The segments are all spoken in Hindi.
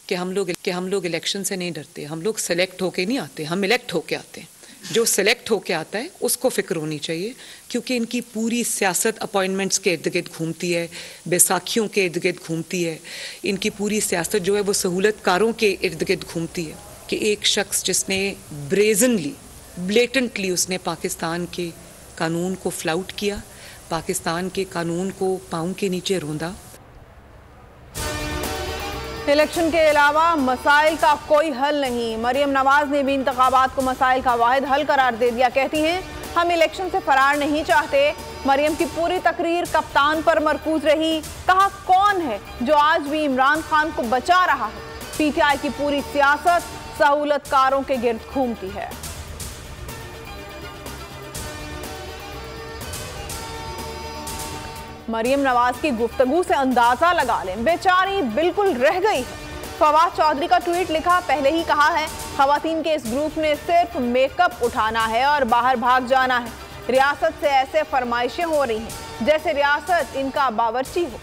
कि हम लोग इलेक्शन से नहीं डरते, हम लोग सेलेक्ट होके नहीं आते, हम इलेक्ट होके आते हैं। जो सेलेक्ट होके आता है उसको फिक्र होनी चाहिए, क्योंकि इनकी पूरी सियासत अपॉइंटमेंट्स के इर्द गिर्द घूमती है, बैसाखियों के इर्द गिर्द घूमती है। इनकी पूरी सियासत जो है वो सहूलतकारों के इर्द गिर्द घूमती है कि एक शख्स जिसने ब्रेजनली, ब्लेटेंटली उसने पाकिस्तान के कानून को फ्लाउट किया, पाकिस्तान के कानून को पाँव के नीचे रौंदा। इलेक्शन के अलावा मसाइल का कोई हल नहीं। मरियम नवाज ने भी इंतखाबात को मसाइल का वाहिद हल करार दे दिया। कहती हैं हम इलेक्शन से फरार नहीं चाहते। मरियम की पूरी तकरीर कप्तान पर मरकूज रही। कहा कौन है जो आज भी इमरान खान को बचा रहा है। पीटीआई की पूरी सियासत सहूलतकारों के गिर्द घूमती है। मरियम नवाज की गुफ्तगू से अंदाजा लगा लें, बेचारी बिल्कुल रह गई है। फवाद चौधरी का ट्वीट लिखा, पहले ही कहा है खवातीन के इस ग्रुप ने सिर्फ मेकअप उठाना है और बाहर भाग जाना है। रियासत से ऐसे फरमाइशें हो रही हैं जैसे रियासत इनका बावर्ची हो।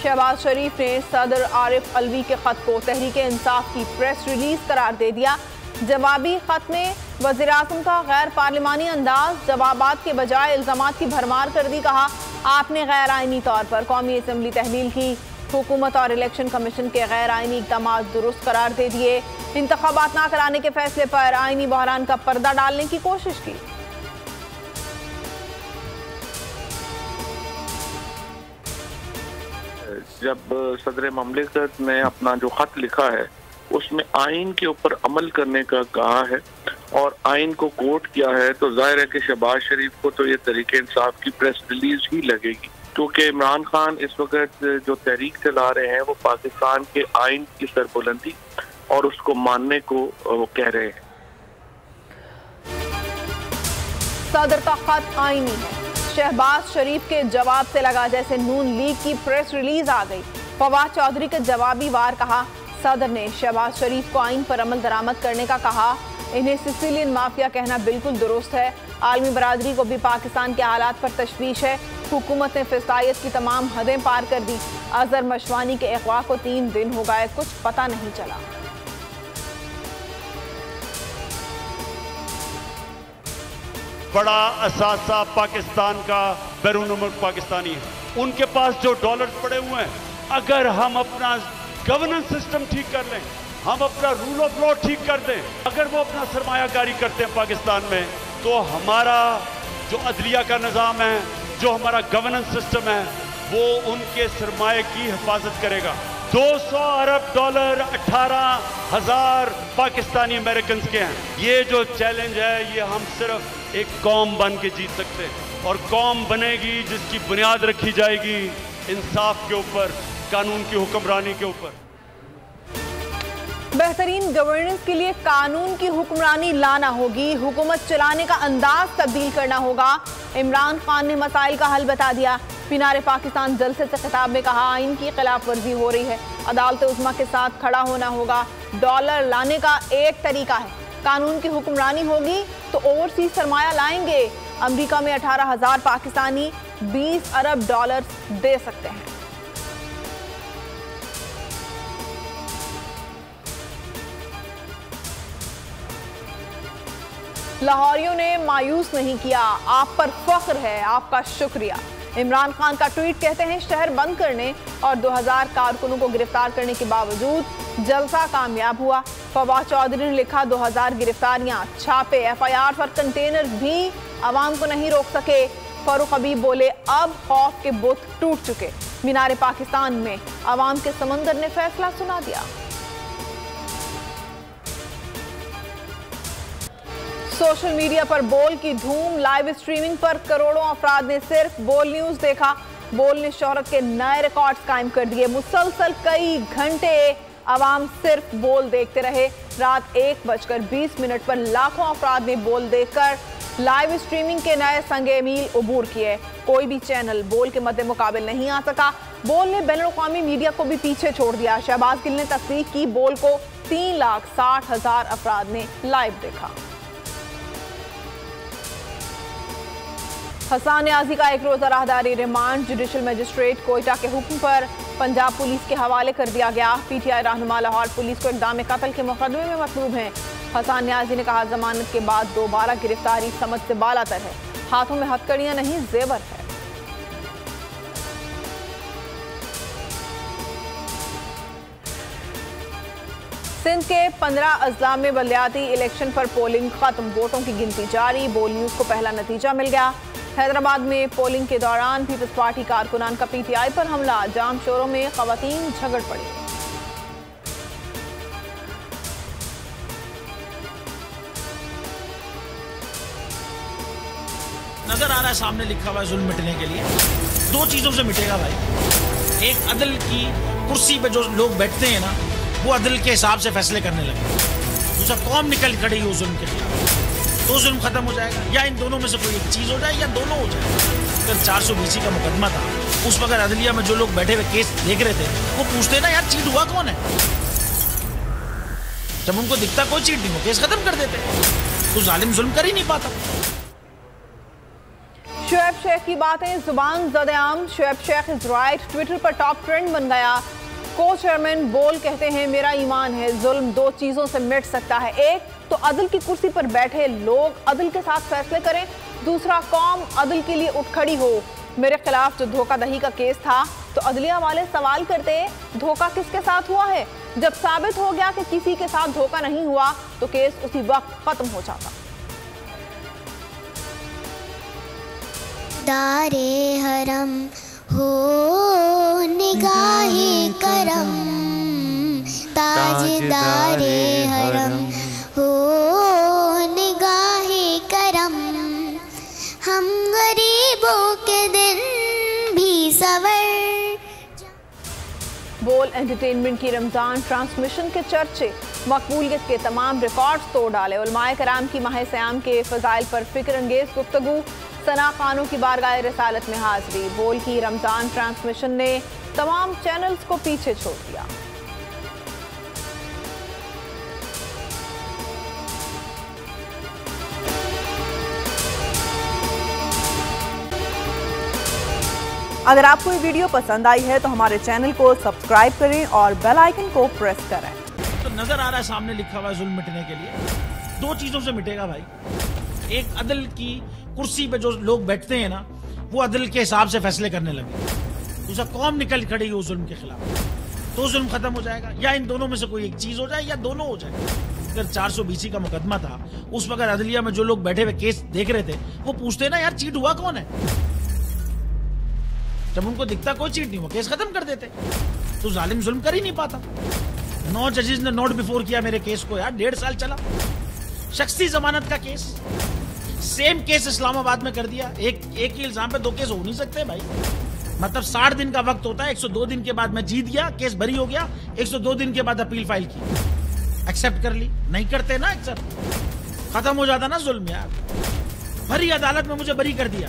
शहबाज शरीफ ने सदर आरिफ अलवी के खत को तहरीके इंसाफ की प्रेस रिलीज करार दे दिया। जवाबी खत में वज़ीर-ए-आज़म का गैर पार्लिमानी अंदाज, जवाबात के बजाय इल्ज़ामात की भरमार कर दी। कहा आपने गैर आइनी तौर पर कौमी असम्बली तहलील की, हुकूमत और इलेक्शन कमीशन के गैर आइनी इक़दाम दुरुस्त करार दे दिए। इंतखाबात ना कराने के फैसले पर आइनी बहरान का पर्दा डालने की कोशिश की। जब सदर ममलिकत ने अपना जो खत लिखा है उसमें आइन के ऊपर अमल करने का कहा है और आइन को कोट किया है, तो जाहिर है कि शहबाज शरीफ को तो ये तहरीके इंसाफ की प्रेस रिलीज ही लगेगी, क्योंकि इमरान खान इस वक्त जो तहरीक चला रहे हैं वो पाकिस्तान के आइन की सरबुलंदी और उसको मानने को वो कह रहे हैं। सदर का खत आईनी है। शहबाज शरीफ के जवाब से लगा जैसे नून लीग की प्रेस रिलीज आ गई। फवाद चौधरी के जवाबी वार कहा सदर ने शहबाज शरीफ को आइन पर अमल दरामद करने का कहा। इन्हें सिसिलियन माफिया कहना बिल्कुल दुरुस्त है। आलमी बरादरी को भी पाकिस्तान के हालात पर तशवीश है। हुकूमत ने फिसायत की तमाम हदें पार कर दी। अजहर मशवानी के अगवा को 3 दिन हो गए, कुछ पता नहीं चला। बड़ा असासा पाकिस्तान का बैरून मुल्क पाकिस्तानी है। उनके पास जो डॉलर्स पड़े हुए हैं, अगर हम अपना गवर्नेंस सिस्टम ठीक कर लें, हम अपना रूल ऑफ लॉ ठीक कर दें, अगर वो अपना सरमायाकारी करते हैं पाकिस्तान में, तो हमारा जो अदलिया का निज़ाम है, जो हमारा गवर्नेंस सिस्टम है, वो उनके सरमाए की हिफाजत करेगा। 200 अरब डॉलर 18,000 पाकिस्तानी अमेरिकन के हैं। ये जो चैलेंज है ये हम सिर्फ एक कौम बन के जीत सकते हैं, और कौम बनेगी जिसकी बुनियाद रखी जाएगी इंसाफ के ऊपर, कानून की हुक्मरानी के ऊपर। बेहतरीन गवर्नेंस के लिए कानून की हुक्मरानी लाना होगी, हुकूमत चलाने का अंदाज तब्दील करना होगा। इमरान खान ने मसाइल का हल बता दिया। मीनार पाकिस्तान जलसे से खिताब में कहा आइन की खिलाफ वर्जी हो रही है, अदालत उज़्मा के साथ खड़ा होना होगा। डॉलर लाने का एक तरीका है, कानून की हुक्मरानी होगी तो ओवरसीज सरमाया लाएंगे। अमेरिका में 18,000 पाकिस्तानी 20 अरब डॉलर दे सकते हैं। लाहौरियों ने मायूस नहीं किया, आप पर फख्र है, आपका शुक्रिया। इमरान खान का ट्वीट कहते हैं शहर बंद करने और 2000 कारकुनों को गिरफ्तार करने के बावजूद जलसा कामयाब हुआ। फवाद चौधरी ने लिखा 2000 गिरफ्तारियां, छापे, FIR और कंटेनर भी आवाम को नहीं रोक सके। फारूक हबीब बोले अब खौफ के बुत टूट चुके। मीनार पाकिस्तान में आवाम के समंदर ने फैसला सुना दिया। सोशल मीडिया पर बोल की धूम, लाइव स्ट्रीमिंग पर करोड़ों अफराद ने सिर्फ बोल न्यूज देखा। बोल ने शोहरत के नए रिकॉर्ड्स कायम कर दिए। मुसलसल कई घंटे आवाम सिर्फ बोल देखते रहे। रात 1:20 पर लाखों अफराद ने बोल देखकर लाइव स्ट्रीमिंग के नए संगे मील उबूर किए। कोई भी चैनल बोल के मद्दे मुकाबिल नहीं आ सका। बोल ने बैनुल-अक़वामी मीडिया को भी पीछे छोड़ दिया। शहबाज गिल ने तस्दीक की, बोल को 3,60,000 अफराद ने लाइव देखा। हसन न्याजी का एक रोजा राहदारी रिमांड जुडिशल मजिस्ट्रेट कोयटा के हुक्म पर पंजाब पुलिस के हवाले कर दिया गया। पीटीआई रहनुमा लाहौर पुलिस को इक़दाम कत्ल के मुकदमे में मतलूब हैं। हसन न्याजी ने कहा, जमानत के बाद दोबारा गिरफ्तारी समझ से बालातर है। हाथों में हथकड़ियां नहीं, जेवर है। सिंध के 15 अजला में बलदियाती इलेक्शन पर पोलिंग खत्म, वोटों की गिनती जारी। बोल न्यूज को पहला नतीजा मिल गया। हैदराबाद में पोलिंग के दौरान पीपल्स पार्टी कारकुनान का पीटीआई पर हमला, जाम शोरों में खवातीन झगड़ पड़ी। नजर आ रहा है सामने लिखा हुआ है जुल्म मिटने के लिए। दो चीजों से मिटेगा भाई। एक, अदल की कुर्सी पे जो लोग बैठते हैं ना, वो अदल के हिसाब से फैसले करने लगे। दूसरा, कौम निकल खड़ी हो जुल्म के खिलाफ, तो जुल्म खत्म हो जाएगा। या इन दोनों में से कोई एक चीज हो जाए या दोनों हो जाए। अगर 420 का मुकदमा था, उस वक्त अदलिया में जो लोग बैठे हुए केस देख रहे थे, वो पूछते ना यार चीट हुआ कौन है। जब उनको दिखता कोई चीट नहीं हो, केस खत्म कर देते। तो जालिम जुल्म कर ही नहीं पाता। शुएब शेख की बातें जुबान ज़द-ए-आम। Shoaib Sheikh is right Twitter पर टॉप ट्रेंड बन गया। को चेयरमैन बोल कहते हैं, मेरा ईमान है जुल्म दो चीजों से मिट सकता है। एक तो अदल की कुर्सी पर बैठे लोग अदल के साथ फैसले करें, दूसरा कौम अदल के लिए उठ खड़ी हो। मेरे खिलाफ जो धोखाधड़ी का केस था, तो अदलिया वाले सवाल करते धोखा किसके साथ हुआ है। जब साबित हो गया कि किसी के साथ धोखा नहीं हुआ, तो केस उसी वक्त खत्म हो जाता। दारे हरम हो निगाहे करम, ताजदारे हरम हो निगाहे करम, हम गरीबों के दिन भी सवर। बोल एंटरटेनमेंट की रमजान ट्रांसमिशन के चर्चे, मकबूलियत के तमाम रिकॉर्ड्स तोड़ डाले। उलमाए कराम की माह सयाम के फजाइल पर फिक्र अंगेज गुफ्तगू, सना खानों की बारगाह रिसालत में हाजिरी। बोल की रमजान ट्रांसमिशन ने तमाम चैनल्स को पीछे छोड़ दिया। अगर आपको ये वीडियो पसंद आई है तो हमारे चैनल को सब्सक्राइब करें और बेल आइकन को प्रेस करें। तो नजर आ रहा है सामने लिखा हुआ है जुल्म मिटने के लिए। दो चीजों से मिटेगा भाई। एक, अदल की कुर्सी पे जो लोग बैठते हैं ना, वो अदल के हिसाब से फैसले करने लगे। दूसरा, कौम निकल खड़ी हो जुल्म के खिलाफ, तो जुल्म खत्म हो जाएगा। या इन दोनों में से कोई एक चीज हो जाए या दोनों हो जाए। अगर 420 का मुकदमा था, उस वक्त अदलिया में जो लोग बैठे हुए केस देख रहे थे, वो पूछते ना यार चीट हुआ कौन है। जब उनको दिखता कोई चीट नहीं हुआ, केस खत्म कर देते। तो जालिम जुल्म कर ही नहीं पाता। 9 जजेस ने नोट बिफोर किया मेरे केस को यार, 1.5 साल चला। शख्सी जमानत का केस, सेम केस इस्लामाबाद में कर दिया। एक ही इल्जाम पे 2 केस हो नहीं सकते भाई। मतलब 60 दिन का वक्त होता है। 102 दिन के बाद मैं जीत गया, केस बरी हो गया। 102 दिन के बाद अपील फाइल की, एक्सेप्ट कर ली। नहीं करते ना एक्सेप्ट, खत्म हो जाता ना जुल्म यार। भरी अदालत में मुझे बरी कर दिया,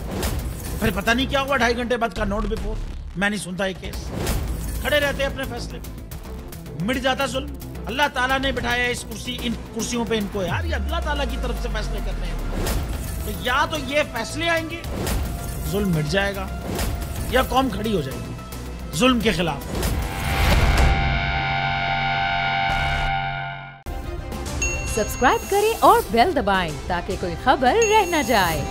फिर पता नहीं क्या हुआ 2.5 घंटे बाद का नोट बिफोर। मैं नहीं सुनता ये केस, खड़े रहते अपने फैसले पे, मिट जाता जुल्म। अल्लाह ताला ने बिठाया इस कुर्सी, इन कुर्सियों पे इनको यार, ये अल्लाह ताला की तरफ से फैसले करने हैं। तो या तो ये फैसले आएंगे, जुल्म मिट जाएगा, या कौम खड़ी हो जाएगी जुल्म के खिलाफ। सब्सक्राइब करें और बेल दबाएं ताकि कोई खबर रह न जाए।